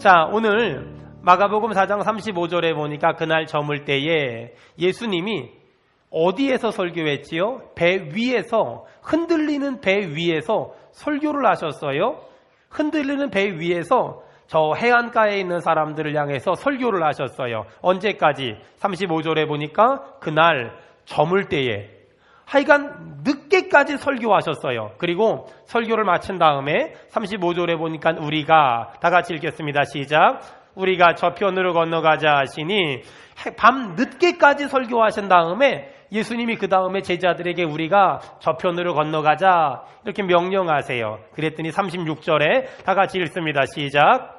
자, 오늘 마가복음 4장 35절에 보니까 그날 저물 때에 예수님이 어디에서 설교했지요? 배 위에서, 흔들리는 배 위에서 설교를 하셨어요. 흔들리는 배 위에서 저 해안가에 있는 사람들을 향해서 설교를 하셨어요. 언제까지? 35절에 보니까 그날 저물 때에, 하여간 늦게까지 설교하셨어요. 그리고 설교를 마친 다음에 35절에 보니까 우리가, 다 같이 읽겠습니다. 시작. 우리가 저편으로 건너가자 하시니 밤 늦게까지 설교하신 다음에 예수님이 그 다음에 제자들에게 우리가 저편으로 건너가자 이렇게 명령하세요. 그랬더니 36절에 다 같이 읽습니다. 시작.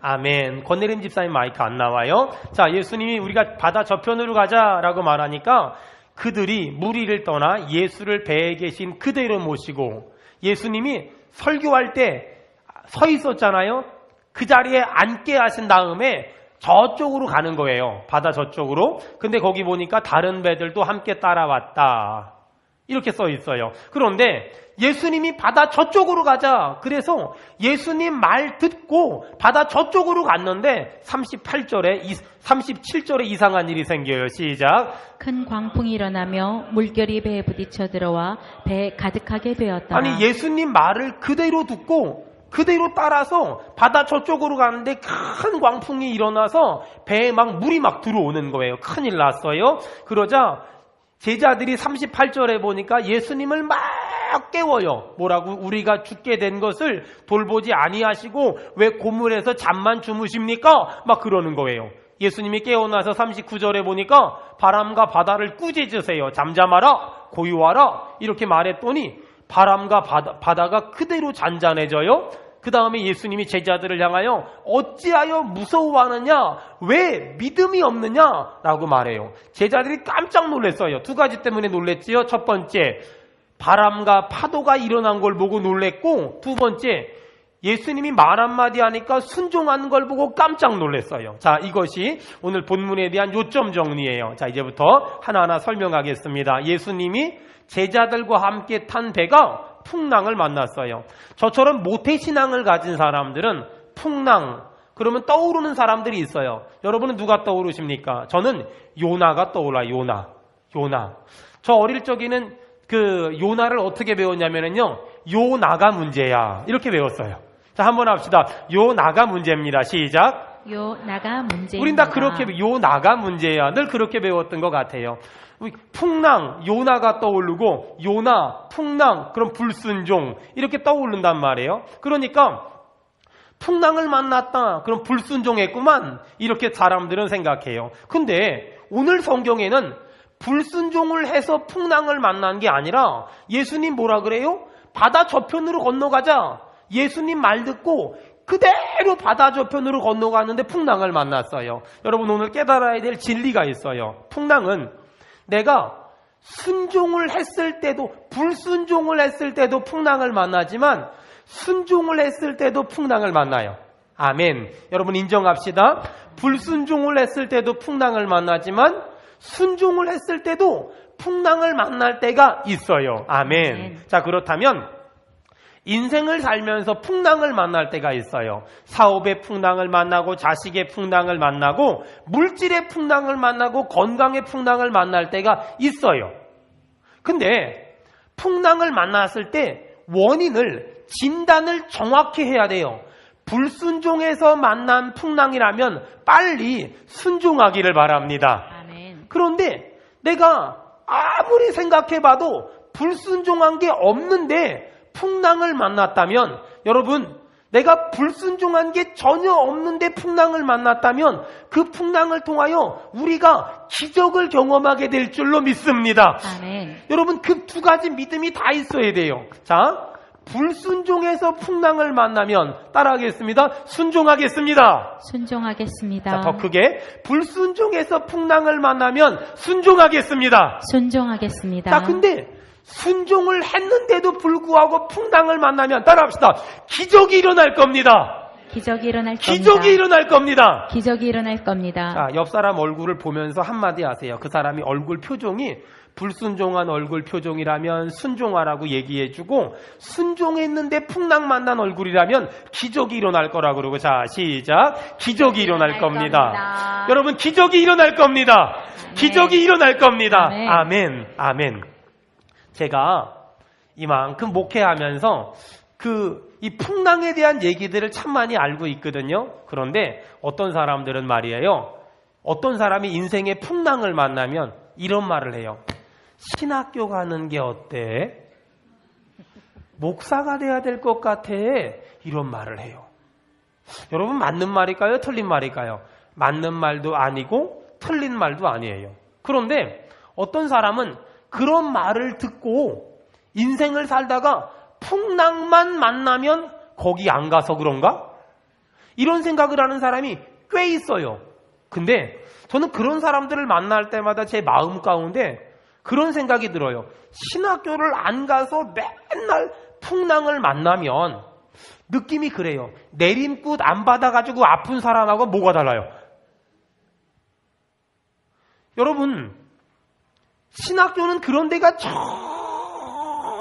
아멘. 권내림 집사님 마이크 안 나와요. 자, 예수님이 우리가 바다 저편으로 가자라고 말하니까 그들이 무리를 떠나 예수를 배에 계신 그대로 모시고, 예수님이 설교할 때 서 있었잖아요. 그 자리에 앉게 하신 다음에 저쪽으로 가는 거예요. 바다 저쪽으로. 근데 거기 보니까 다른 배들도 함께 따라왔다. 이렇게 써 있어요. 그런데 예수님이 바다 저쪽으로 가자. 그래서 예수님 말 듣고 바다 저쪽으로 갔는데 37절에 이상한 일이 생겨요. 시작. 큰 광풍이 일어나며 물결이 배에 부딪혀 들어와 배에 가득하게 되었다. 아니, 예수님 말을 그대로 듣고 그대로 따라서 바다 저쪽으로 가는데 큰 광풍이 일어나서 배에 막 물이 막 들어오는 거예요. 큰일 났어요. 그러자 제자들이 38절에 보니까 예수님을 막 깨워요. 뭐라고? 우리가 죽게 된 것을 돌보지 아니하시고 왜 고물에서 잠만 주무십니까? 막 그러는 거예요. 예수님이 깨어나서 39절에 보니까 바람과 바다를 꾸짖으세요. 잠잠하라, 고요하라 이렇게 말했더니 바람과 바다가 그대로 잔잔해져요. 그 다음에 예수님이 제자들을 향하여 어찌하여 무서워하느냐, 왜 믿음이 없느냐 라고 말해요. 제자들이 깜짝 놀랐어요. 두 가지 때문에 놀랬지요. 첫 번째, 바람과 파도가 일어난 걸 보고 놀랬고, 두 번째, 예수님이 말 한마디 하니까 순종하는 걸 보고 깜짝 놀랐어요. 자, 이것이 오늘 본문에 대한 요점 정리예요. 자, 이제부터 하나하나 설명하겠습니다. 예수님이 제자들과 함께 탄 배가 풍랑을 만났어요. 저처럼 모태신앙을 가진 사람들은 풍랑, 그러면 떠오르는 사람들이 있어요. 여러분은 누가 떠오르십니까? 저는 요나가 떠올라요. 요나. 저 어릴 적에는 그 요나를 어떻게 배웠냐면요, 요나가 문제야 이렇게 배웠어요. 자, 한번 합시다. 요나가 문제입니다. 시작. 요나가 문제입니다. 우린 다 그렇게, 요나가 문제야 늘 그렇게 배웠던 것 같아요. 풍랑, 요나가 떠오르고, 요나, 풍랑, 그럼 불순종 이렇게 떠오른단 말이에요. 그러니까 풍랑을 만났다, 그럼 불순종했구만 이렇게 사람들은 생각해요. 근데 오늘 성경에는 불순종을 해서 풍랑을 만난 게 아니라 예수님 뭐라 그래요? 바다 저편으로 건너가자. 예수님 말 듣고 그대로 바다 저편으로 건너가는데 풍랑을 만났어요. 여러분, 오늘 깨달아야 될 진리가 있어요. 풍랑은 내가 순종을 했을 때도, 불순종을 했을 때도 풍랑을 만나지만 순종을 했을 때도 풍랑을 만나요. 아멘. 여러분 인정합시다. 불순종을 했을 때도 풍랑을 만나지만 순종을 했을 때도 풍랑을 만날 때가 있어요. 아멘. 자, 그렇다면 인생을 살면서 풍랑을 만날 때가 있어요. 사업의 풍랑을 만나고, 자식의 풍랑을 만나고, 물질의 풍랑을 만나고, 건강의 풍랑을 만날 때가 있어요. 근데 풍랑을 만났을 때 원인을, 진단을 정확히 해야 돼요. 불순종해서 만난 풍랑이라면 빨리 순종하기를 바랍니다. 아멘. 그런데 내가 아무리 생각해봐도 불순종한 게 없는데 풍랑을 만났다면, 여러분, 내가 불순종한 게 전혀 없는데 풍랑을 만났다면 그 풍랑을 통하여 우리가 기적을 경험하게 될 줄로 믿습니다. 아멘. 여러분, 그 두 가지 믿음이 다 있어야 돼요. 자, 불순종해서 풍랑을 만나면 따라하겠습니다. 순종하겠습니다. 순종하겠습니다. 자, 더 크게. 불순종해서 풍랑을 만나면 순종하겠습니다. 순종하겠습니다. 자, 근데 순종을 했는데도 불구하고 풍랑을 만나면 따라합시다. 기적이 일어날 겁니다. 기적이 일어날 겁니다. 기적이 일어날 겁니다. 기적이 일어날 겁니다. 자, 옆 사람 얼굴을 보면서 한마디 하세요. 그 사람이 얼굴 표정이 불순종한 얼굴 표정이라면 순종하라고 얘기해주고, 순종했는데 풍랑 만난 얼굴이라면 기적이 일어날 거라고 그러고, 자, 시작. 기적이 일어날 겁니다. 여러분, 기적이 일어날 겁니다. 기적이 일어날 겁니다. 아멘. 아멘. 제가 이만큼 목회하면서 이 풍랑에 대한 얘기들을 참 많이 알고 있거든요. 그런데 어떤 사람들은 말이에요. 어떤 사람이 인생의 풍랑을 만나면 이런 말을 해요. 신학교 가는 게 어때? 목사가 돼야 될 것 같아. 이런 말을 해요. 여러분, 맞는 말일까요? 틀린 말일까요? 맞는 말도 아니고 틀린 말도 아니에요. 그런데 어떤 사람은 그런 말을 듣고 인생을 살다가 풍랑만 만나면 거기 안 가서 그런가? 이런 생각을 하는 사람이 꽤 있어요. 근데 저는 그런 사람들을 만날 때마다 제 마음 가운데 그런 생각이 들어요. 신학교를 안 가서 맨날 풍랑을 만나면 느낌이 그래요. 내림굿 안 받아가지고 아픈 사람하고 뭐가 달라요? 여러분, 신학교는 그런 데가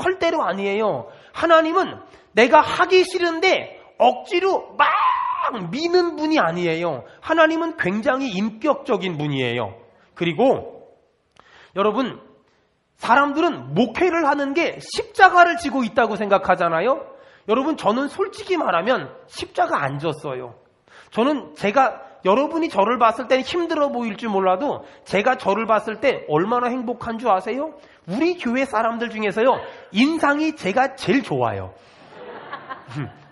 절대로 아니에요. 하나님은 내가 하기 싫은데 억지로 막 미는 분이 아니에요. 하나님은 굉장히 인격적인 분이에요. 그리고 여러분, 사람들은 목회를 하는 게 십자가를 지고 있다고 생각하잖아요. 여러분, 저는 솔직히 말하면 십자가 안 졌어요. 여러분이 저를 봤을 때 힘들어 보일 줄 몰라도 제가 저를 봤을 때 얼마나 행복한 줄 아세요? 우리 교회 사람들 중에서요, 인상이 제가 제일 좋아요.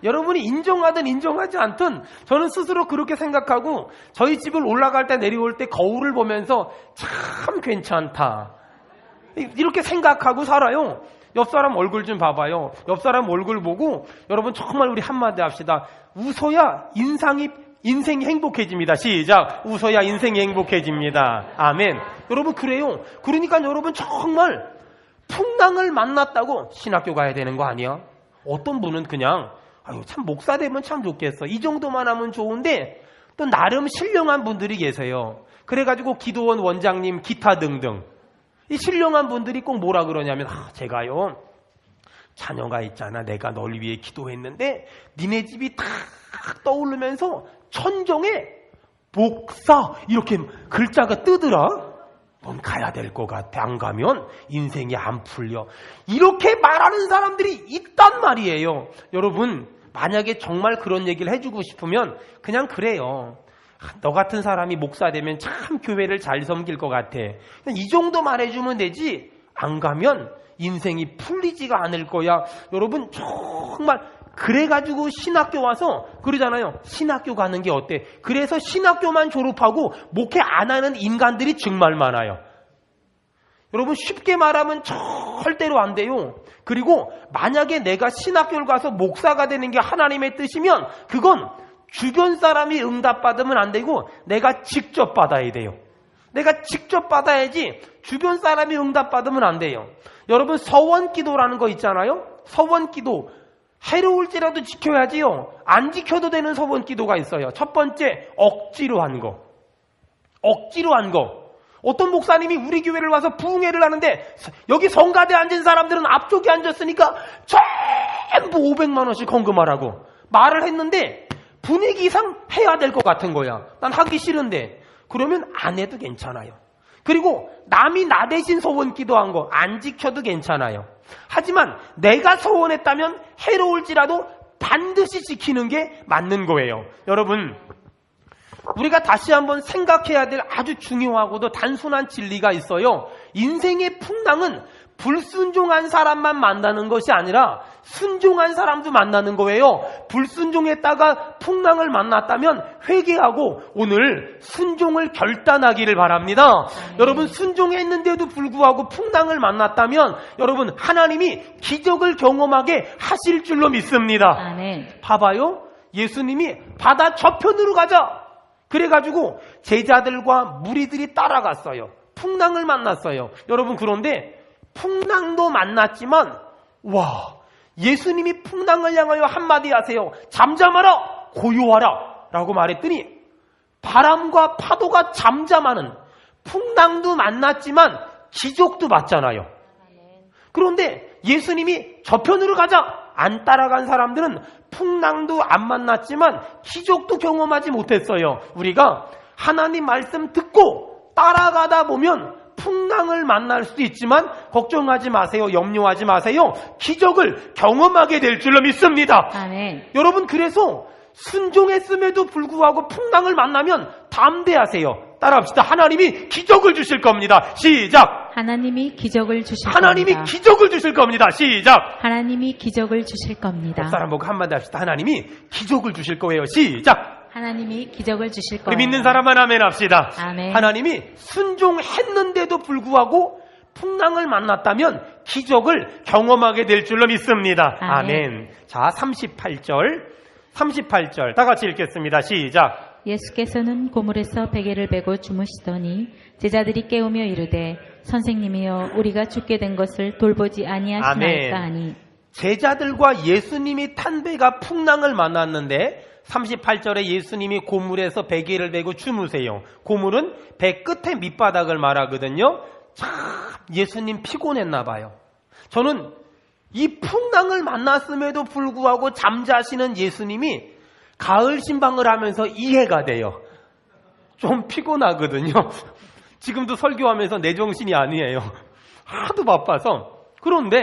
여러분이 인정하든 인정하지 않든 저는 스스로 그렇게 생각하고, 저희 집을 올라갈 때 내려올 때 거울을 보면서 참 괜찮다 이렇게 생각하고 살아요. 옆 사람 얼굴 좀 봐봐요. 옆 사람 얼굴 보고 여러분 정말 우리 한마디 합시다. 웃어야 인생이 행복해집니다. 시작. 웃어야 인생이 행복해집니다. 아멘. 여러분, 그래요. 그러니까 여러분 정말 풍랑을 만났다고 신학교 가야 되는 거 아니야? 어떤 분은 그냥 참 목사 되면 참 좋겠어, 이 정도만 하면 좋은데, 또 나름 신령한 분들이 계세요. 그래가지고 기도원 원장님, 기타 등등 이 신령한 분들이 꼭 뭐라 그러냐면, 제가요 자녀가 있잖아, 내가 널 위해 기도했는데 니네 집이 탁 떠오르면서 천정에 목사 이렇게 글자가 뜨더라. 넌 가야 될 것 같아. 안 가면 인생이 안 풀려. 이렇게 말하는 사람들이 있단 말이에요. 여러분, 만약에 정말 그런 얘기를 해주고 싶으면 그냥 그래요. 너 같은 사람이 목사 되면 참 교회를 잘 섬길 것 같아. 이 정도 말해주면 되지, 안 가면 인생이 풀리지가 않을 거야. 여러분, 정말 그래가지고 신학교 와서 그러잖아요. 신학교 가는 게 어때? 그래서 신학교만 졸업하고 목회 안 하는 인간들이 정말 많아요. 여러분, 쉽게 말하면 절대로 안 돼요. 그리고 만약에 내가 신학교를 가서 목사가 되는 게 하나님의 뜻이면 그건 주변 사람이 응답받으면 안 되고 내가 직접 받아야 돼요. 내가 직접 받아야지 주변 사람이 응답받으면 안 돼요. 여러분, 서원기도라는 거 있잖아요. 서원기도 해로울지라도 지켜야지요. 안 지켜도 되는 서원기도가 있어요. 첫 번째, 억지로 한 거. 억지로 한 거. 어떤 목사님이 우리 교회를 와서 부흥회를 하는데 여기 성가대에 앉은 사람들은 앞쪽에 앉았으니까 전부 500만 원씩 헌금하라고 말을 했는데 분위기상 해야 될 것 같은 거야. 난 하기 싫은데. 그러면 안 해도 괜찮아요. 그리고 남이 나 대신 소원 기도한 거 안 지켜도 괜찮아요. 하지만 내가 소원했다면 해로울지라도 반드시 지키는 게 맞는 거예요. 여러분, 우리가 다시 한번 생각해야 될 아주 중요하고도 단순한 진리가 있어요. 인생의 풍랑은 불순종한 사람만 만나는 것이 아니라 순종한 사람도 만나는 거예요. 불순종했다가 풍랑을 만났다면 회개하고 오늘 순종을 결단하기를 바랍니다. 여러분, 순종했는데도 불구하고 풍랑을 만났다면 여러분, 하나님이 기적을 경험하게 하실 줄로 믿습니다. 아멘. 봐봐요. 예수님이 바다 저편으로 가자 그래가지고 제자들과 무리들이 따라갔어요. 풍랑을 만났어요. 여러분, 그런데 풍랑도 만났지만 예수님이 풍랑을 향하여 한마디 하세요. 잠잠하라, 고요하라 라고 말했더니 바람과 파도가 잠잠하는, 풍랑도 만났지만 기적도 봤잖아요. 그런데 예수님이 저편으로 가자 안 따라간 사람들은 풍랑도 안 만났지만 기적도 경험하지 못했어요. 우리가 하나님 말씀 듣고 따라가다 보면 풍랑을 만날 수도 있지만 걱정하지 마세요. 염려하지 마세요. 기적을 경험하게 될 줄로 믿습니다. 아멘. 여러분, 그래서 순종했음에도 불구하고 풍랑을 만나면 담대하세요. 따라합시다. 하나님이 기적을 주실 겁니다. 시작. 하나님이 기적을 주실 하나님이 겁니다. 기적을 주실 겁니다. 시작. 하나님이 기적을 주실 겁니다. 옆사람 보고 한마디 합시다. 하나님이 기적을 주실 거예요. 시작. 하나님이 기적을 주실 우리 거예요. 믿는 사람만 아멘 합시다. 아멘. 하나님이 순종했는데도 불구하고 풍랑을 만났다면 기적을 경험하게 될 줄로 믿습니다. 아멘. 아멘. 자, 38절 다 같이 읽겠습니다. 시작. 예수께서는 고물에서 베개를 베고 주무시더니 제자들이 깨우며 이르되 선생님이여 우리가 죽게 된 것을 돌보지 아니하시나이까 하니. 제자들과 예수님이 탄 배가 풍랑을 만났는데 38절에 예수님이 고물에서 베개를 베고 주무세요. 고물은 배 끝에 밑바닥을 말하거든요. 참 예수님 피곤했나 봐요. 저는 이 풍랑을 만났음에도 불구하고 잠자시는 예수님이 가을 신방을 하면서 이해가 돼요. 좀 피곤하거든요. 지금도 설교하면서 내 정신이 아니에요. 하도 바빠서. 그런데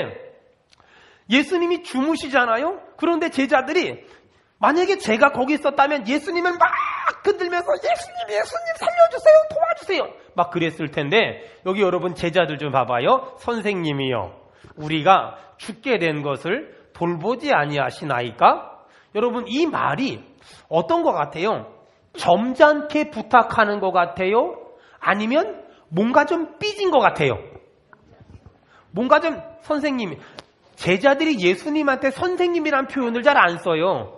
예수님이 주무시잖아요. 그런데 제자들이 만약에 제가 거기 있었다면 예수님을 막 흔들면서 예수님 살려주세요, 도와주세요 막 그랬을 텐데, 여기 여러분 제자들 좀 봐봐요. 선생님이요 우리가 죽게 된 것을 돌보지 아니하시나이까? 여러분, 이 말이 어떤 것 같아요? 점잖게 부탁하는 것 같아요? 아니면 뭔가 좀 삐진 것 같아요? 뭔가 좀 선생님, 제자들이 예수님한테 선생님이란 표현을 잘 안 써요.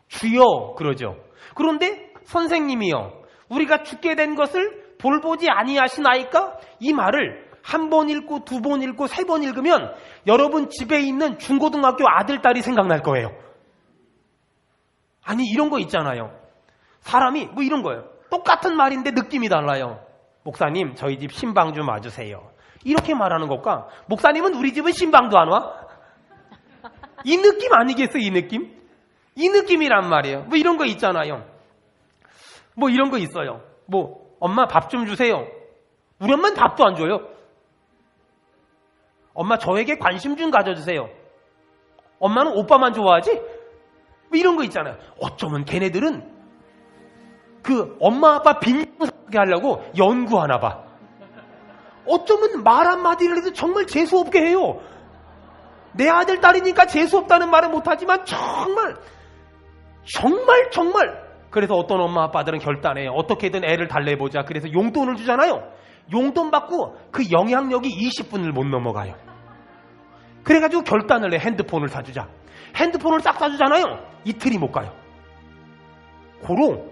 주여 그러죠. 그런데 선생님이요 우리가 죽게 된 것을 돌보지 아니하시나이까? 이 말을 한 번 읽고 두 번 읽고 세 번 읽으면 여러분 집에 있는 중고등학교 아들, 딸이 생각날 거예요. 아니, 이런 거 있잖아요. 사람이 뭐 이런 거예요. 똑같은 말인데 느낌이 달라요. 목사님, 저희 집 신방 좀 와주세요. 이렇게 말하는 것과 목사님은 우리 집은 신방도 안 와? 이 느낌 아니겠어요? 이 느낌? 이 느낌이란 말이에요. 뭐 이런 거 있잖아요. 뭐 이런 거 있어요. 뭐 엄마 밥 좀 주세요. 우리 엄마는 밥도 안 줘요. 엄마 저에게 관심 좀 가져주세요. 엄마는 오빠만 좋아하지? 뭐 이런 거 있잖아요. 어쩌면 걔네들은 그 엄마 아빠 빈정상하게 하려고 연구하나 봐. 어쩌면 말 한마디를 해도 정말 재수없게 해요. 내 아들, 딸이니까 재수없다는 말은 못하지만 정말 그래서 어떤 엄마 아빠들은 결단해요. 어떻게든 애를 달래보자. 그래서 용돈을 주잖아요. 용돈 받고 그 영향력이 20분을 못 넘어가요. 그래가지고 결단을 해. 핸드폰을 사주자. 핸드폰을 싹 사주잖아요. 이틀이 못 가요. 고로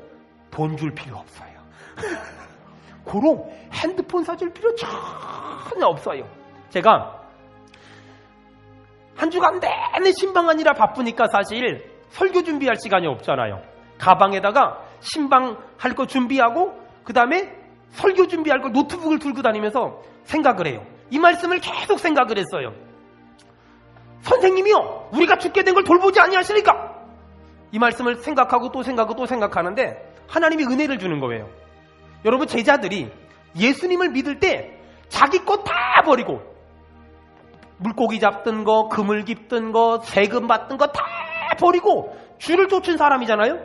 돈 줄 필요 없어요. 고로 핸드폰 사줄 필요 전혀 없어요. 제가 한 주간 내내 신방하느라 바쁘니까 사실 설교 준비할 시간이 없잖아요. 가방에다가 신방할 거 준비하고 그 다음에 설교 준비할 거 노트북을 들고 다니면서 생각을 해요. 이 말씀을 계속 생각을 했어요. 선생님이요 우리가 죽게 된 걸 돌보지 아니하시니까? 이 말씀을 생각하고 또 생각하고 또 생각하는데 하나님이 은혜를 주는 거예요. 여러분, 제자들이 예수님을 믿을 때 자기 것 다 버리고 물고기 잡던 거, 그물 깁던 거, 세금 받던 거 다 버리고 주를 쫓은 사람이잖아요.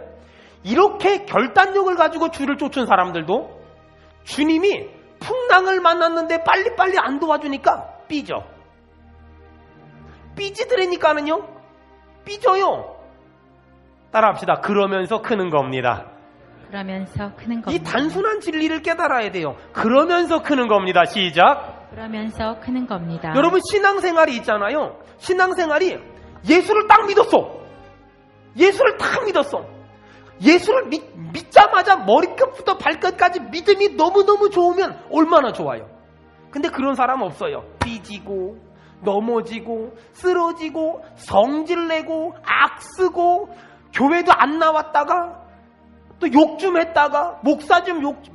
이렇게 결단력을 가지고 주를 쫓은 사람들도 주님이 풍랑을 만났는데 빨리빨리 안 도와주니까 삐져. 삐지더라니까는요. 삐져요. 따라합시다. 그러면서 크는 겁니다. 그러면서 크는 겁니다. 이 단순한 진리를 깨달아야 돼요. 그러면서 크는 겁니다. 시작. 그러면서 크는 겁니다. 여러분, 신앙생활이 있잖아요. 신앙생활이 예수를 딱 믿었어. 예수를 딱 믿었어. 예수를 믿자마자 머리끝부터 발끝까지 믿음이 너무너무 좋으면 얼마나 좋아요. 근데 그런 사람 없어요. 삐지고 넘어지고 쓰러지고 성질내고 악쓰고 교회도 안 나왔다가 또 욕 좀 했다가 목사 좀 욕 좀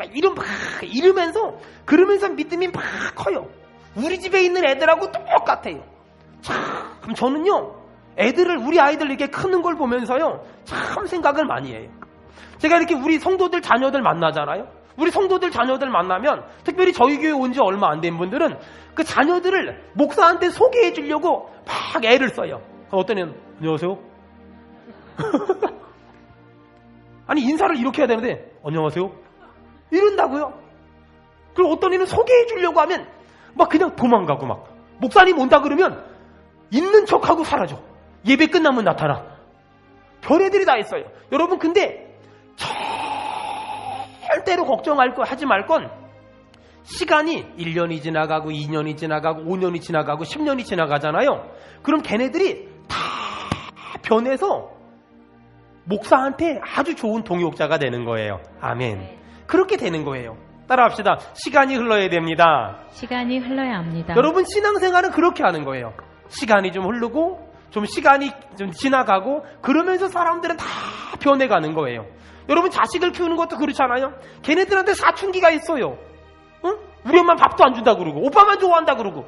이러면서 그러면서 믿음이 막 커요. 우리 집에 있는 애들하고 똑같아요. 참 저는요, 우리 아이들 이렇게 크는 걸 보면서요, 참 생각을 많이 해요. 제가 이렇게 우리 성도들 자녀들 만나잖아요. 우리 성도들 자녀들 만나면, 특별히 저희 교회 온 지 얼마 안 된 분들은 그 자녀들을 목사한테 소개해 주려고 막 애를 써요. 어떤 애는 안녕하세요. 아니 인사를 이렇게 해야 되는데 안녕하세요 이런다고요. 그리고 어떤 애는 소개해 주려고 하면 막 그냥 도망가고, 막 목사님 온다 그러면 있는 척하고 사라져. 예배 끝나면 나타나. 별애들이 다 있어요. 여러분, 근데 절대로 하지 말 건, 시간이 1년이 지나가고 2년이 지나가고 5년이 지나가고 10년이 지나가잖아요. 그럼 걔네들이 다 변해서 목사한테 아주 좋은 동역자가 되는 거예요. 아멘. 그렇게 되는 거예요. 따라합시다. 시간이 흘러야 됩니다. 시간이 흘러야 합니다. 여러분, 신앙생활은 그렇게 하는 거예요. 시간이 좀 흐르고 시간이 좀 지나가고 그러면서 사람들은 다 변해가는 거예요. 여러분, 자식을 키우는 것도 그렇잖아요. 걔네들한테 사춘기가 있어요. 응? 우리 엄마 밥도 안 준다 그러고 오빠만 좋아한다 그러고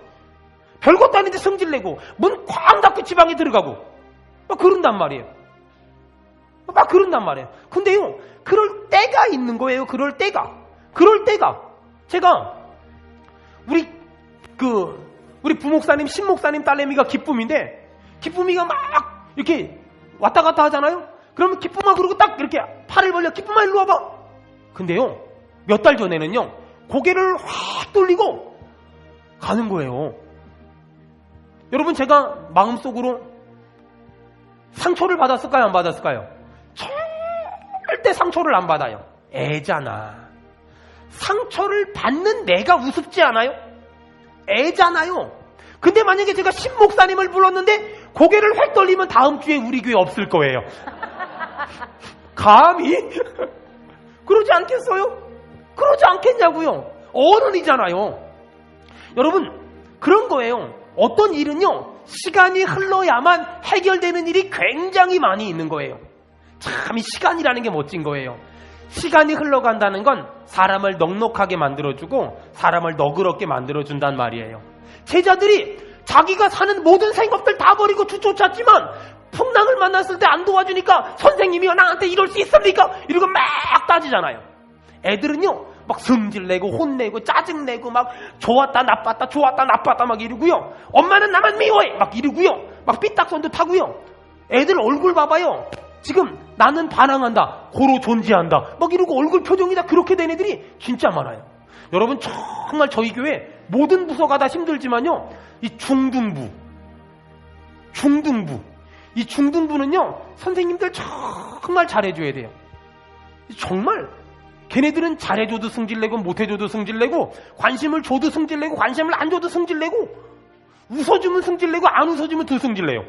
별것도 아닌데 성질내고 문 쾅 닫고 지방에 들어가고 막 그런단 말이에요. 근데요, 그럴 때가 있는 거예요. 그럴 때가 제가 우리 부목사님, 신목사님 딸내미가 기쁨이가 막 이렇게 왔다 갔다 하잖아요. 그러면 기쁨아, 그러고 딱 이렇게 팔을 벌려, 기쁨아 일로 와봐. 근데요, 몇 달 전에는요, 고개를 확 돌리고 가는 거예요. 여러분, 제가 마음속으로 상처를 받았을까요, 안 받았을까요? 절대 상처를 안 받아요. 애잖아. 상처를 받는 내가 우습지 않아요? 애잖아요. 근데 만약에 제가 신목사님을 불렀는데 고개를 획 돌리면 다음 주에 우리 교회 없을 거예요. 감히? 그러지 않겠어요? 그러지 않겠냐고요. 어른이잖아요. 여러분, 그런 거예요. 어떤 일은요, 시간이 흘러야만 해결되는 일이 굉장히 많이 있는 거예요. 참, 이 시간이라는 게 멋진 거예요. 시간이 흘러간다는 건 사람을 넉넉하게 만들어주고 사람을 너그럽게 만들어준단 말이에요. 제자들이 자기가 사는 모든 생업들 다 버리고 쫓았지만 풍랑을 만났을 때 안 도와주니까 선생님이요, 나한테 이럴 수 있습니까? 이러고 막 따지잖아요. 애들은요, 막 성질내고 혼내고 짜증내고 막 좋았다 나빴다 막 이러고요. 엄마는 나만 미워해 막 이러고요. 막 삐딱선도 타고요. 애들 얼굴 봐봐요. 지금 나는 반항한다, 고로 존재한다 막 이러고 얼굴 표정이 다 그렇게 된 애들이 진짜 많아요. 여러분, 정말 저희 교회 모든 부서가 다 힘들지만요, 이 중등부는요, 선생님들 정말 잘해줘야 돼요. 정말 걔네들은 잘해줘도 승질내고 못해줘도 승질내고 관심을 줘도 승질내고 관심을 안 줘도 승질내고 웃어주면 승질내고 안 웃어주면 더 승질내요.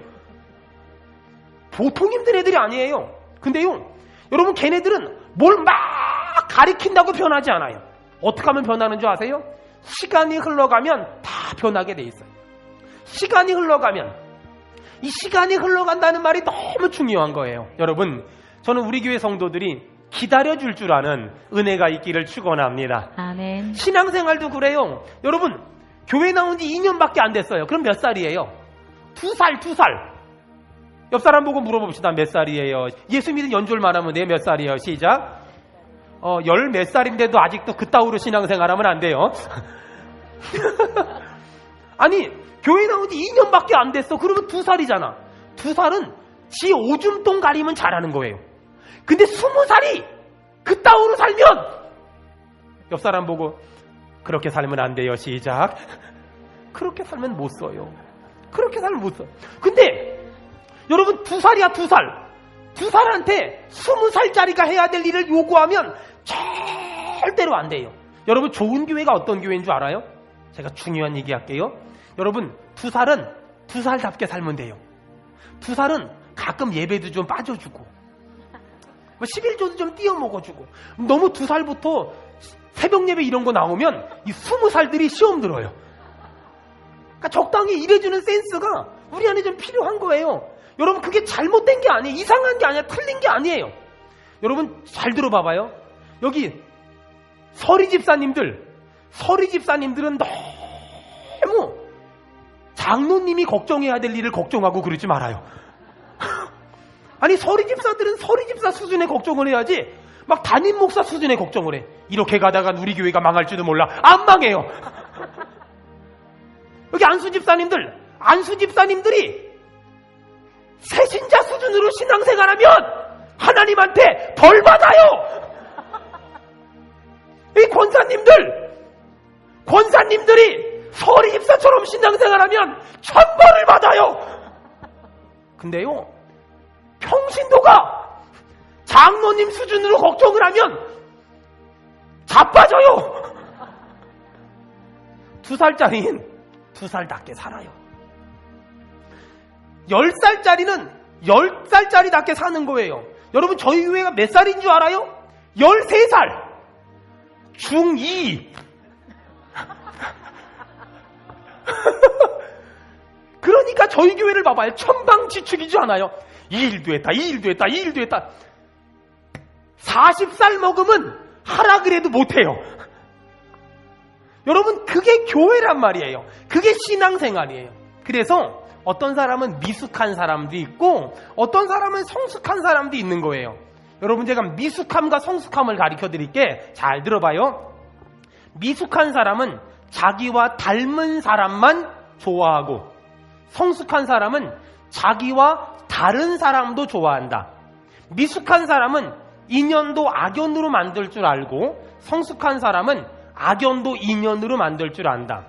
보통 힘든 애들이 아니에요. 근데요, 여러분, 걔네들은 뭘 막 가리킨다고 변하지 않아요. 어떻게 하면 변하는 줄 아세요? 시간이 흘러가면 다 변하게 돼 있어요. 시간이 흘러가면, 이 시간이 흘러간다는 말이 너무 중요한 거예요. 여러분, 저는 우리 교회 성도들이 기다려줄 줄 아는 은혜가 있기를 축원합니다. 아멘. 신앙생활도 그래요. 여러분, 교회 나온 지 2년밖에 안 됐어요. 그럼 몇 살이에요? 2살. 옆 사람 보고 물어봅시다. 몇 살이에요? 예수 믿은 연줄만 하면 돼요. 몇 살이에요? 시작. 10 몇 살인데도 아직도 그따위로 신앙생활하면 안 돼요. 아니, 교회 나온 지 2년밖에 안 됐어. 그러면 2살이잖아. 2살은 지 오줌똥 가리면 잘하는 거예요. 근데 20살이 그따위로 살면, 옆 사람 보고 그렇게 살면 안 돼요. 시작. 그렇게 살면 못 써요. 그렇게 살면 못 써. 근데 여러분, 2살이야, 2살. 2살한테 20살짜리가 해야 될 일을 요구하면 절대로 안 돼요. 여러분, 좋은 교회가 어떤 교회인 줄 알아요? 제가 중요한 얘기 할게요. 여러분, 2살은 2살답게 살면 돼요. 2살은 가끔 예배도 좀 빠져주고 11조도 좀 띄워 먹어주고. 너무 2살부터 새벽 예배 이런 거 나오면 이 20살들이 시험 들어요. 그러니까 적당히 일해주는 센스가 우리 안에 좀 필요한 거예요. 여러분, 그게 잘못된 게 아니에요. 이상한 게 아니야. 틀린 게 아니에요. 여러분, 잘 들어봐봐요. 여기 서리 집사님들은 너무 장로님이 걱정해야 될 일을 걱정하고 그러지 말아요. 아니 서리 집사들은 서리 집사 수준의 걱정을 해야지 막 담임 목사 수준의 걱정을 해. 이렇게 가다가 우리 교회가 망할지도 몰라. 안 망해요. 여기 안수 집사님들이 새신자 수준으로 신앙생활하면 하나님한테 벌 받아요. 이 권사님들이 서리 집사처럼 신앙생활하면 천벌을 받아요. 근데요, 평신도가 장로님 수준으로 걱정을 하면 자빠져요. 2살짜리는 2살답게 살아요. 10살짜리는 10살짜리답게 사는 거예요. 여러분 저희 교회가 몇 살인 줄 알아요? 13살. 중2. 그러니까 저희 교회를 봐봐요. 천방지축이지 않아요. 이 일도 했다. 40살 먹으면 하라 그래도 못해요. 여러분 그게 교회란 말이에요. 그게 신앙생활이에요. 그래서 어떤 사람은 미숙한 사람도 있고 어떤 사람은 성숙한 사람도 있는 거예요. 여러분 제가 미숙함과 성숙함을 가르쳐 드릴게. 잘 들어봐요. 미숙한 사람은 자기와 닮은 사람만 좋아하고 성숙한 사람은 자기와 다른 사람도 좋아한다. 미숙한 사람은 인연도 악연으로 만들 줄 알고 성숙한 사람은 악연도 인연으로 만들 줄 안다.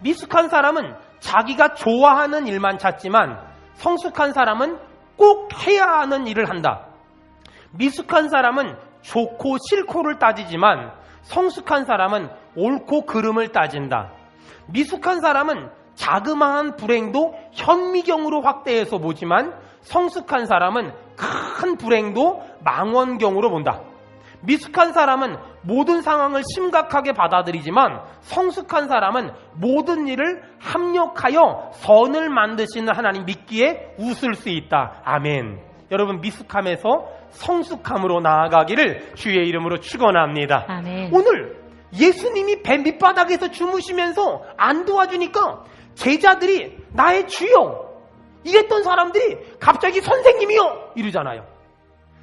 미숙한 사람은 자기가 좋아하는 일만 찾지만 성숙한 사람은 꼭 해야 하는 일을 한다. 미숙한 사람은 좋고 싫고를 따지지만 성숙한 사람은 옳고 그름을 따진다. 미숙한 사람은 자그마한 불행도 현미경으로 확대해서 보지만 성숙한 사람은 큰 불행도 망원경으로 본다. 미숙한 사람은 모든 상황을 심각하게 받아들이지만 성숙한 사람은 모든 일을 합력하여 선을 만드시는 하나님 믿기에 웃을 수 있다. 아멘. 여러분 미숙함에서 성숙함으로 나아가기를 주의 이름으로 축원합니다. 아멘. 오늘 예수님이 배 밑바닥에서 주무시면서 안 도와주니까 제자들이 나의 주여 이랬던 사람들이 갑자기 선생님이요 이러잖아요.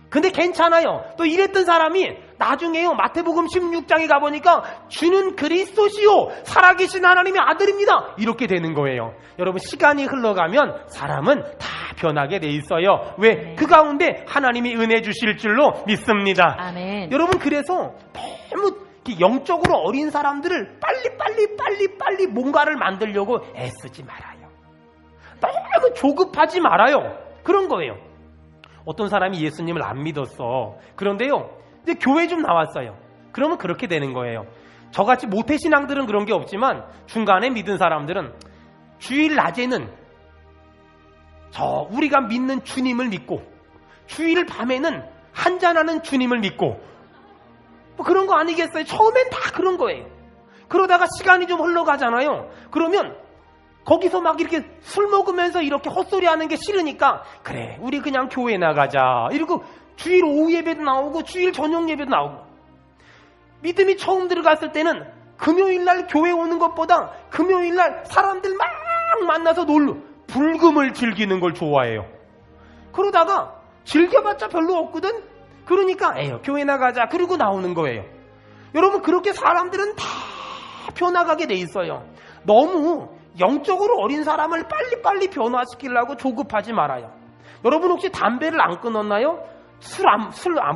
근데 괜찮아요. 또 이랬던 사람이 나중에요 마태복음 16장에 가보니까 주는 그리스도시요 살아계신 하나님의 아들입니다 이렇게 되는 거예요. 여러분 시간이 흘러가면 사람은 다 변하게 돼 있어요. 왜? 그 가운데 하나님이 은혜 주실 줄로 믿습니다. 아멘. 여러분 그래서 너무 영적으로 어린 사람들을 빨리 뭔가를 만들려고 애쓰지 말아요. 너무 조급하지 말아요. 그런 거예요. 어떤 사람이 예수님을 안 믿었어. 그런데요 이제 교회 좀 나왔어요. 그러면 그렇게 되는 거예요. 저같이 모태신앙들은 그런 게 없지만 중간에 믿은 사람들은 주일 낮에는 우리가 믿는 주님을 믿고 주일 밤에는 한잔하는 주님을 믿고 뭐 그런 거 아니겠어요? 처음엔 다 그런 거예요. 그러다가 시간이 좀 흘러가잖아요. 그러면 거기서 막 이렇게 술 먹으면서 이렇게 헛소리 하는 게 싫으니까 그래 우리 그냥 교회 나가자 이러고 주일 오후 예배도 나오고 주일 저녁 예배도 나오고 믿음이 처음 들어갔을 때는 금요일날 교회 오는 것보다 금요일날 사람들 막 만나서 불금을 즐기는 걸 좋아해요. 그러다가 즐겨봤자 별로 없거든. 그러니까 교회 나가자 그러고 나오는 거예요. 여러분 그렇게 사람들은 다 변화가게 돼 있어요. 너무 영적으로 어린 사람을 빨리 변화시키려고 조급하지 말아요. 여러분 혹시 담배를 안 끊었나요? 술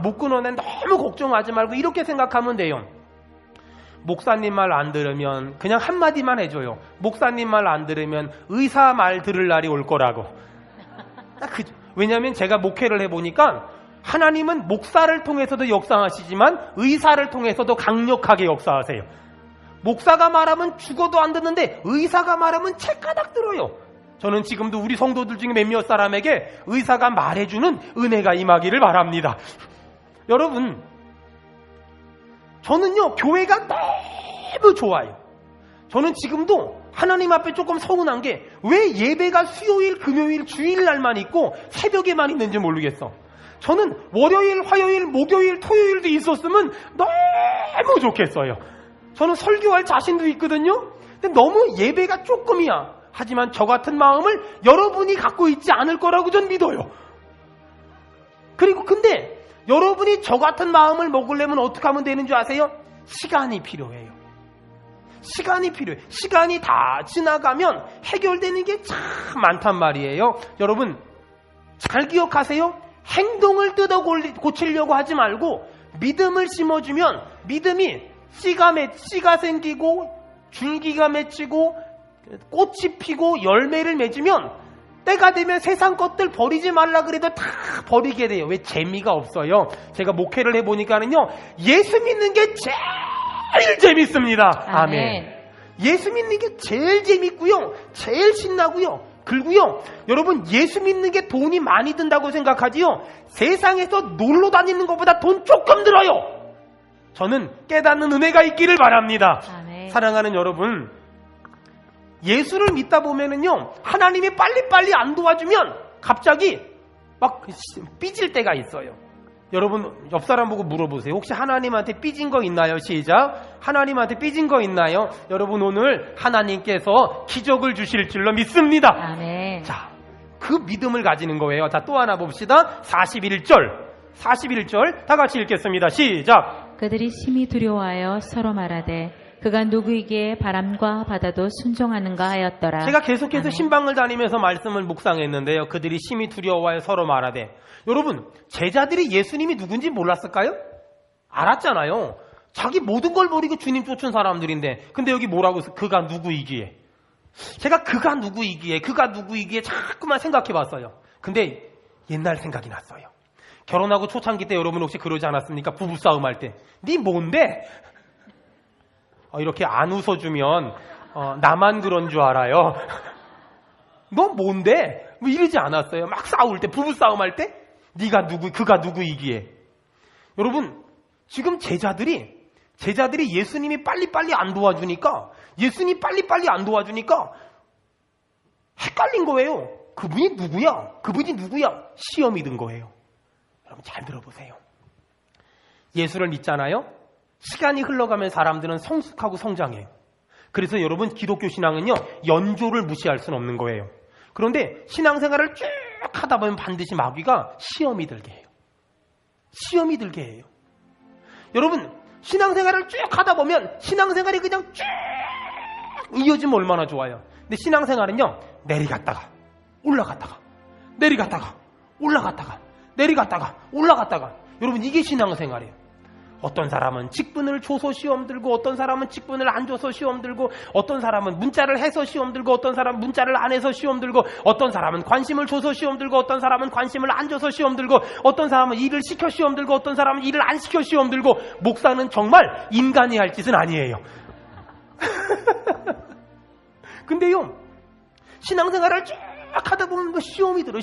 못 끊었는데 너무 걱정하지 말고 이렇게 생각하면 돼요. 목사님 말 안 들으면 그냥 한마디만 해줘요. 목사님 말 안 들으면 의사 말 들을 날이 올 거라고. 왜냐하면 제가 목회를 해보니까 하나님은 목사를 통해서도 역사하시지만 의사를 통해서도 강력하게 역사하세요. 목사가 말하면 죽어도 안 듣는데 의사가 말하면 책가닥 들어요. 저는 지금도 우리 성도들 중에 몇몇 사람에게 의사가 말해주는 은혜가 임하기를 바랍니다. 여러분 저는요 교회가 너무 좋아요. 저는 지금도 하나님 앞에 조금 서운한 게 왜 예배가 수요일, 금요일, 주일날만 있고 새벽에만 있는지 모르겠어. 저는 월요일, 화요일, 목요일, 토요일도 있었으면 너무 좋겠어요. 저는 설교할 자신도 있거든요. 근데 너무 예배가 조금이야. 하지만 저 같은 마음을 여러분이 갖고 있지 않을 거라고 전 믿어요. 그리고 근데 여러분이 저 같은 마음을 먹으려면 어떻게 하면 되는 줄 아세요? 시간이 필요해요. 시간이 필요해요. 시간이 다 지나가면 해결되는 게 참 많단 말이에요. 여러분 잘 기억하세요. 행동을 뜯어 고치려고 하지 말고 믿음을 심어주면 믿음이 씨가 생기고 줄기가 맺히고 꽃이 피고 열매를 맺으면 때가 되면 세상 것들 버리지 말라 그래도 다 버리게 돼요. 왜? 재미가 없어요. 제가 목회를 해보니까는요, 예수 믿는 게 제일 재밌습니다. 아멘. 예수 믿는 게 제일 재밌고요, 제일 신나고요. 그리고요, 여러분 예수 믿는 게 돈이 많이 든다고 생각하지요. 세상에서 놀러 다니는 것보다 돈 조금 들어요. 저는 깨닫는 은혜가 있기를 바랍니다. 아멘. 사랑하는 여러분, 예수를 믿다 보면은요, 하나님이 빨리빨리 안 도와주면 갑자기 막 삐질 때가 있어요. 여러분 옆 사람 보고 물어보세요. 혹시 하나님한테 삐진 거 있나요? 시작. 하나님한테 삐진 거 있나요? 여러분 오늘 하나님께서 기적을 주실 줄로 믿습니다. 아멘. 자, 그 믿음을 가지는 거예요. 자, 또 하나 봅시다. 41절 다 같이 읽겠습니다. 시작. 그들이 심히 두려워하여 서로 말하되 그가 누구이기에 바람과 바다도 순종하는가 하였더라. 제가 계속해서 아멘. 신방을 다니면서 말씀을 묵상했는데요. 그들이 심히 두려워하여 서로 말하되, 여러분 제자들이 예수님이 누군지 몰랐을까요? 알았잖아요. 자기 모든 걸 버리고 주님 쫓은 사람들인데, 근데 여기 뭐라고 해서 그가 누구이기에, 제가 그가 누구이기에 자꾸만 생각해 봤어요. 근데 옛날 생각이 났어요. 결혼하고 초창기 때 여러분 혹시 그러지 않았습니까? 부부싸움 할 때 네 뭔데? 이렇게 안 웃어주면 나만 그런 줄 알아요. 너 뭔데? 뭐 이러지 않았어요. 막 싸울 때, 부부싸움 할 때 네가 누구, 그가 누구이기에. 여러분 지금 제자들이 예수님이 빨리빨리 안 도와주니까, 예수님이 빨리빨리 안 도와주니까 헷갈린 거예요. 그분이 누구야? 시험이 든 거예요. 여러분 잘 들어보세요. 예수를 믿잖아요. 시간이 흘러가면 사람들은 성숙하고 성장해요. 그래서 여러분 기독교 신앙은요, 연조를 무시할 수는 없는 거예요. 그런데 신앙생활을 쭉 하다 보면 반드시 마귀가 시험이 들게 해요. 여러분 신앙생활을 쭉 하다 보면 신앙생활이 그냥 쭉 이어지면 얼마나 좋아요. 근데 신앙생활은요, 내리갔다가 올라갔다가 여러분 이게 신앙생활이에요. 어떤 사람은 직분을 줘서 시험 들고, 어떤 사람은 직분을 안 줘서 시험 들고, 어떤 사람은 문자를 해서 시험 들고, 어떤 사람은 문자를 안 해서 시험 들고, 어떤 사람은 관심을 줘서 시험 들고, 어떤 사람은 관심을 안 줘서 시험 들고, 어떤 사람은 일을 시켜 시험 들고, 어떤 사람은 일을 안 시켜 시험 들고. 목사는 정말 인간이 할 짓은 아니에요. 근데요, 신앙생활을 쭉 하다 보면 시험이 들어요.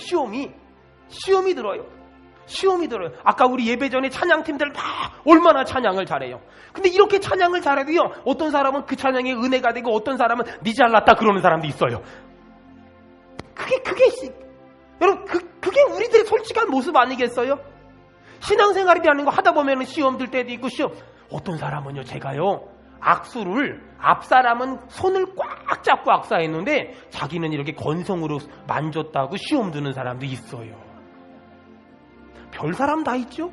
시험이 들어요. 아까 우리 예배 전에 찬양팀들 막 얼마나 찬양을 잘해요. 근데 이렇게 찬양을 잘해도요, 어떤 사람은 그 찬양이 은혜가 되고, 어떤 사람은 니 잘났다 그러는 사람도 있어요. 여러분 그게 우리들의 솔직한 모습 아니겠어요? 신앙생활이라는 거 하다 보면 시험 들 때도 있고, 어떤 사람은요, 제가요, 악수를, 앞사람은 손을 꽉 잡고 악사했는데 자기는 이렇게 건성으로 만졌다고 시험 드는 사람도 있어요. 별 사람 다 있죠?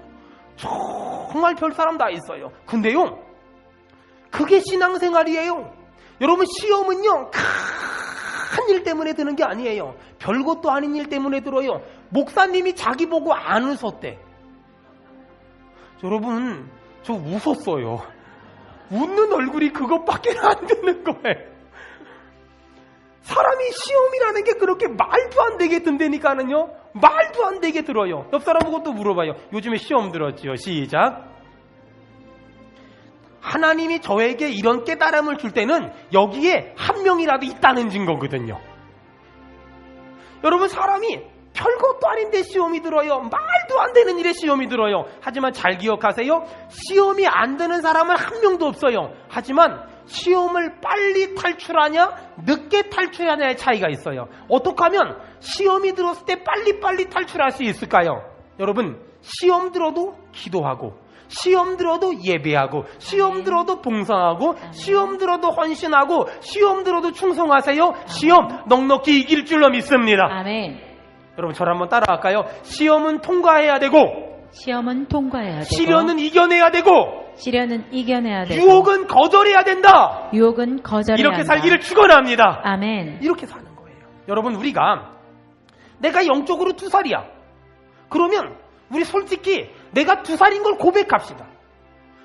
정말 별 사람 다 있어요. 근데요, 그게 신앙생활이에요. 여러분 시험은요, 큰 일 때문에 드는 게 아니에요. 별것도 아닌 일 때문에 들어요. 목사님이 자기 보고 안 웃었대. 여러분 저 웃었어요. 웃는 얼굴이 그것밖에 안 되는 거예요. 사람이 시험이라는 게 그렇게 말도 안 되게 든다니까는요, 말도 안 되게 들어요. 옆 사람 보고 또 물어봐요. 요즘에 시험 들었지요? 시작. 하나님이 저에게 이런 깨달음을 줄 때는 여기에 한 명이라도 있다는 증거거든요. 여러분 사람이 별것도 아닌데 시험이 들어요. 말도 안 되는 일에 시험이 들어요. 하지만 잘 기억하세요. 시험이 안 되는 사람은 한 명도 없어요. 하지만 시험을 빨리 탈출하냐 늦게 탈출하냐의 차이가 있어요. 어떻게 하면 시험이 들었을 때 빨리빨리 탈출할 수 있을까요? 여러분 시험 들어도 기도하고, 시험 들어도 예배하고, 시험 들어도 봉사하고, 시험 들어도 헌신하고, 시험 들어도 충성하세요. 시험 넉넉히 이길 줄로 믿습니다. 아멘. 여러분 저를 한번 따라할까요? 시험은 통과해야 되고, 시험은 통과해야 되고, 시련은 이겨내야 되고, 시련은 이겨내야 되고, 유혹은 거절해야 된다. 유혹은 거절해야 이렇게 한다. 살기를 축원합니다. 아멘. 이렇게 사는 거예요. 여러분 우리가 내가 영적으로 2살이야. 그러면 우리 솔직히 내가 2살인 걸 고백합시다.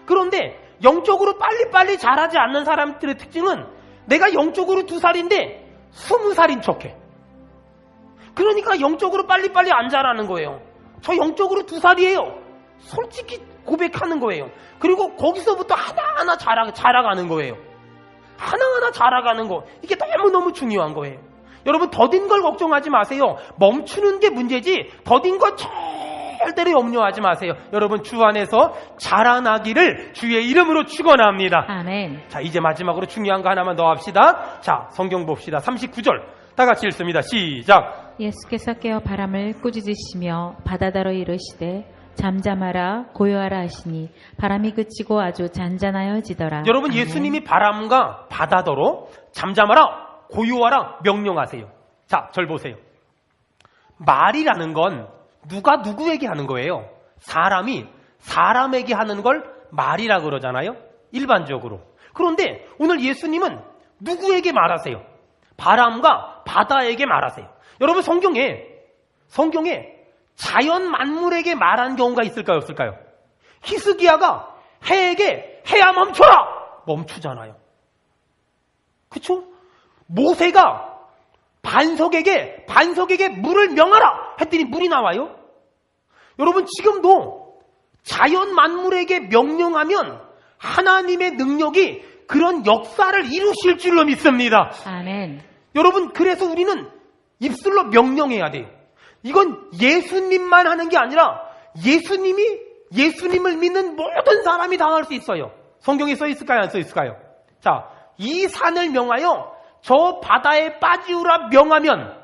그런데 영적으로 빨리빨리 자라지 않는 사람들의 특징은 내가 영적으로 2살인데 20살인 척해. 그러니까 영적으로 빨리빨리 안 자라는 거예요. 저 영적으로 2살이에요. 솔직히 고백하는 거예요. 그리고 거기서부터 하나하나 자라가는 거예요. 하나하나 자라가는 거. 이게 너무너무 중요한 거예요. 여러분 더딘 걸 걱정하지 마세요. 멈추는 게 문제지 더딘 거 절대로 염려하지 마세요. 여러분 주 안에서 자라나기를 주의 이름으로 축원합니다. 아멘. 자, 이제 마지막으로 중요한 거 하나만 더 합시다. 자, 성경 봅시다. 39절 다 같이 읽습니다. 시작. 예수께서 깨어 바람을 꾸짖으시며 바다더러 이르시되 잠잠하라 고요하라 하시니 바람이 그치고 아주 잔잔하여지더라. 여러분 아멘. 예수님이 바람과 바다더러 잠잠하라 고요하라 명령하세요. 자, 절 보세요. 말이라는 건 누가 누구에게 하는 거예요? 사람이 사람에게 하는 걸 말이라 그러잖아요. 일반적으로. 그런데 오늘 예수님은 누구에게 말하세요? 바람과 바다에게 말하세요. 여러분 성경에 자연 만물에게 말한 경우가 있을까요? 없을까요? 히스기야가 해에게 해야 멈춰라! 멈추잖아요. 그쵸? 모세가 반석에게 물을 명하라! 했더니 물이 나와요. 여러분 지금도 자연 만물에게 명령하면 하나님의 능력이 그런 역사를 이루실 줄로 믿습니다. 아멘. 여러분 그래서 우리는 입술로 명령해야 돼요. 이건 예수님만 하는 게 아니라 예수님을 믿는 모든 사람이 다 할 수 있어요. 성경에 써 있을까요? 안 써 있을까요? 자, 이 산을 명하여 저 바다에 빠지우라 명하면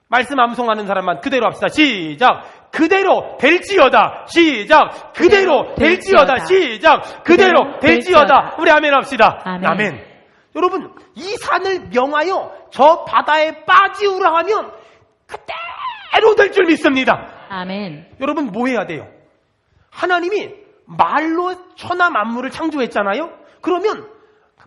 말씀 암송하는 사람만 그대로 합시다. 시작. 그대로 될지어다. 시작. 그대로 될지어다. 시작. 그대로 될지어다. 우리 아멘 합시다. 아멘. 여러분 이 산을 명하여 저 바다에 빠지우라 하면 그대로 될 줄 믿습니다. 아멘. 여러분 뭐 해야 돼요? 하나님이 말로 천하 만물을 창조했잖아요. 그러면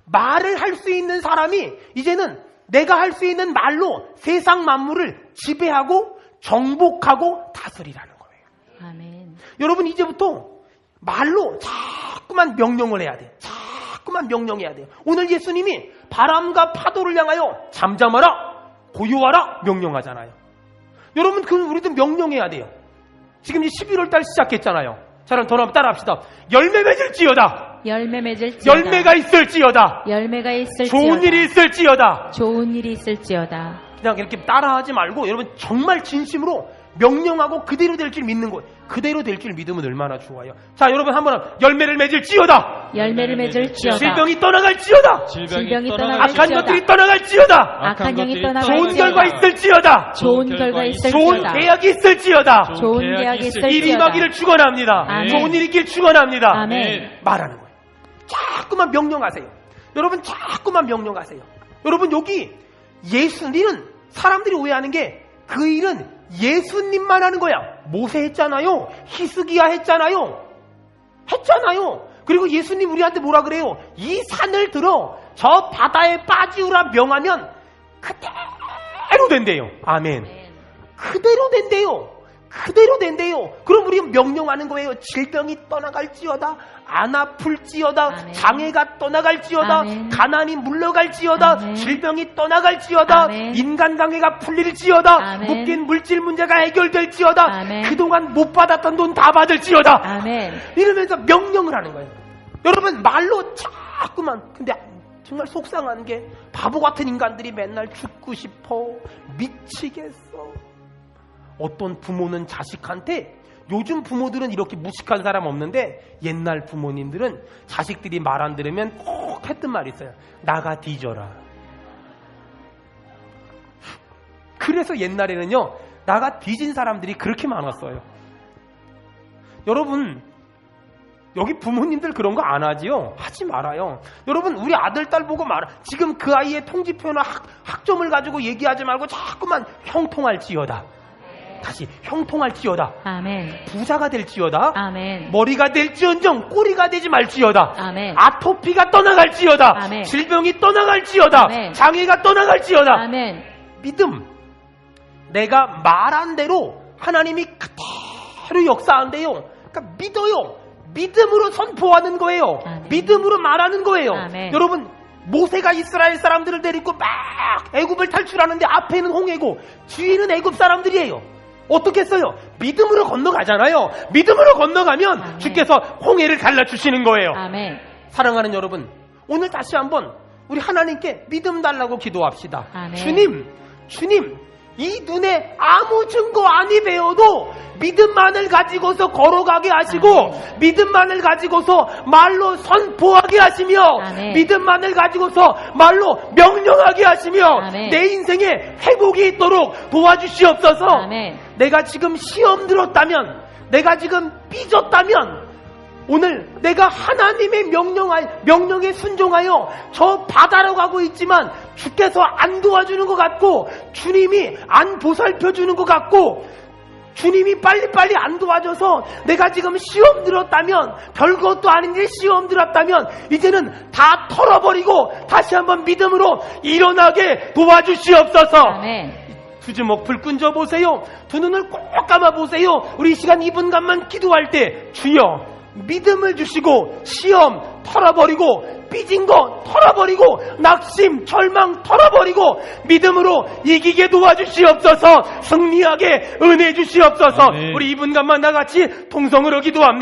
말을 할 수 있는 사람이 이제는 내가 할 수 있는 말로 세상 만물을 지배하고 정복하고 다스리라는 거예요. 아멘. 여러분 이제부터 말로 자꾸만 명령을 해야 돼요. 자꾸만 명령해야 돼요. 오늘 예수님이 바람과 파도를 향하여 잠잠하라 고요하라 명령하잖아요. 여러분 그럼 우리도 명령해야 돼요. 지금 이제 11월 달 시작했잖아요. 자 그럼 더 따라합시다. 열매 맺을지어다. 열매 맺을지어다. 열매가 있을지어다. 열매가 있을지어다. 좋은 일이 있을지어다. 좋은 일이 있을지어다. 그냥 이렇게 따라하지 말고 여러분 정말 진심으로 명령하고 그대로 될 줄 믿는 거예요. 그대로 될 줄 믿으면 얼마나 좋아요. 자 여러분 한번 열매를 맺을지어다. 열매를 맺을지어다. 질병이 떠나갈지어다. 질병이 악한 것들이 떠나갈지어다. 악한 영이 떠나갈지어다. 좋은 결과 있을지어다. 좋은 결과 좋은 있을지어다. 계약이 있을지어다. 좋은 계약이 일이 있을지어다. 임하기를 축원합니다. 아멘. 좋은 일이 있길 축원합니다. 아멘. 말하는 거예요. 자꾸만 명령하세요. 여러분 자꾸만 명령하세요. 여러분 여기 예수님은 사람들이 오해하는 게 그 일은 예수님만 하는 거야. 모세 했잖아요. 히스기야 했잖아요. 그리고 예수님 우리한테 뭐라 그래요? 이 산을 들어 저 바다에 빠지우라 명하면 그대로 된대요. 아멘. 그대로 된대요. 그럼 우리는 명령하는 거예요. 질병이 떠나갈지어다. 안 아플지어다. 아멘. 장애가 떠나갈지어다. 아멘. 가난이 물러갈지어다. 아멘. 질병이 떠나갈지어다. 아멘. 인간관계가 풀릴지어다. 아멘. 묶인 물질 문제가 해결될지어다. 아멘. 그동안 못 받았던 돈 다 받을지어다. 아멘. 이러면서 명령을 하는 거예요. 여러분 말로 자꾸만. 근데 정말 속상한 게 바보 같은 인간들이 맨날 죽고 싶어 미치겠어. 어떤 부모는 자식한테, 요즘 부모들은 이렇게 무식한 사람 없는데 옛날 부모님들은 자식들이 말 안 들으면 꼭 했던 말이 있어요. 나가 뒤져라. 그래서 옛날에는요 나가 뒤진 사람들이 그렇게 많았어요. 여러분 여기 부모님들 그런 거 안 하지요? 하지 말아요. 여러분, 우리 아들, 딸 보고 지금 그 아이의 통지표나 학점을 가지고 얘기하지 말고 자꾸만 형통할지어다. 다시 형통할지어다. 아멘. 부자가 될지어다. 아멘. 머리가 될지언정 꼬리가 되지 말지어다. 아멘. 아토피가 떠나갈지어다. 아멘. 질병이 떠나갈지어다. 아멘. 장애가 떠나갈지어다. 아멘. 믿음. 내가 말한 대로 하나님이 그대로 역사한대요. 그러니까 믿어요. 믿음으로 선포하는 거예요. 아멘. 믿음으로 말하는 거예요. 아멘. 여러분, 모세가 이스라엘 사람들을 데리고 막 애굽을 탈출하는데 앞에는 홍해고 뒤에는 애굽 사람들이에요. 어떻게 했어요? 믿음으로 건너가잖아요. 믿음으로 건너가면 아멘. 주께서 홍해를 갈라주시는 거예요. 아멘. 사랑하는 여러분, 오늘 다시 한번 우리 하나님께 믿음 달라고 기도합시다. 아멘. 주님, 이 눈에 아무 증거 아니 배워도 믿음만을 가지고서 걸어가게 하시고 아멘. 믿음만을 가지고서 말로 선포하게 하시며 아멘. 믿음만을 가지고서 말로 명령하게 하시며 아멘. 내 인생에 회복이 있도록 도와주시옵소서. 아멘. 내가 지금 시험 들었다면, 내가 지금 삐졌다면 오늘 내가 하나님의 명령에 순종하여 저 바다로 가고 있지만 주께서 안 도와주는 것 같고 주님이 안 보살펴주는 것 같고 주님이 빨리빨리 안 도와줘서 내가 지금 시험 들었다면, 별것도 아닌데 시험 들었다면 이제는 다 털어버리고 다시 한번 믿음으로 일어나게 도와주시옵소서. 아멘. 두 주먹 불 끈져 보세요. 두 눈을 꼭 감아 보세요. 우리 시간 2분간만 기도할 때 주여 믿음을 주시고 시험 털어버리고 삐진 거 털어버리고 낙심 절망 털어버리고 믿음으로 이기게 도와주시옵소서. 승리하게 은혜 주시옵소서. 아멘. 우리 2분간만 나같이 통성으로 기도합니다.